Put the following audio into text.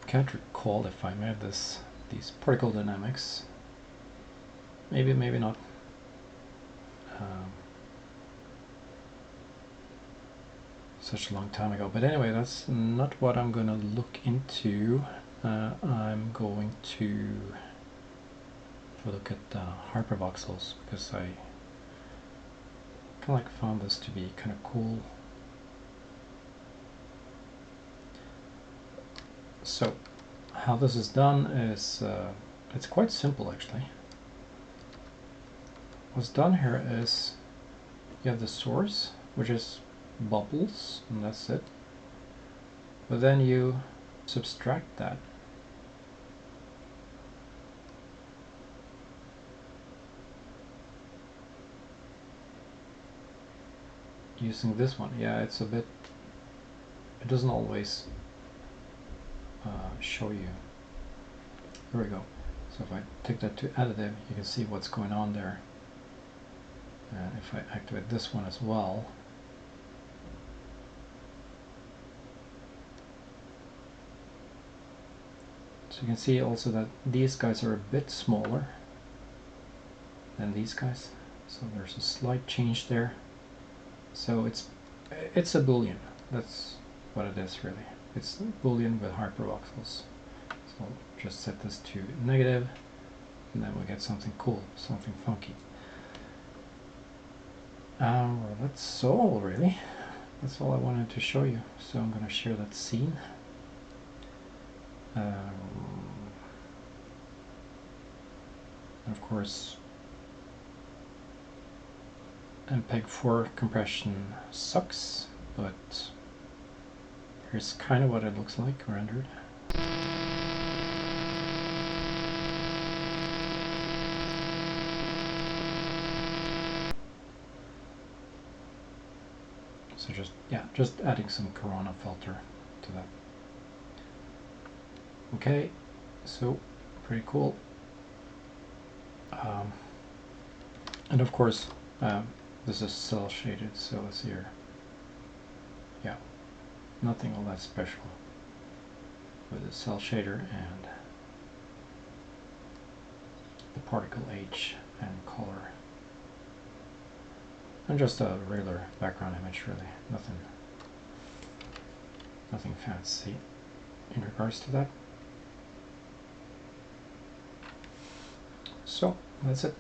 can't recall if I made these particle dynamics. Maybe, maybe not. Such a long time ago. But anyway, that's not what I'm going to look into. I'm going to look at HyperVoxels because I kind of like found this to be kind of cool. So how this is done is it's quite simple actually. What's done here is you have the source, which is bubbles, and that's it. But then you subtract that. Using this one. Yeah, it's a bit, it doesn't always show you. Here we go. So if I take that to additive, you can see what's going on there. And if I activate this one as well, so you can see also that these guys are a bit smaller than these guys. So there's a slight change there. So it's a Boolean. That's what it is really. It's a Boolean with HyperVoxels. So I'll just set this to negative, and then we get something cool, something funky. That's all really. That's all I wanted to show you. So I'm going to share that scene. And of course, MPEG-4 compression sucks, but here's kind of what it looks like rendered. So just adding some Corona filter to that. Okay, so pretty cool. And of course, this is cell shaded, so it's here. Yeah, nothing all that special with the cell shader and the particle H and color. And just a regular background image, really. Nothing fancy in regards to that. So that's it.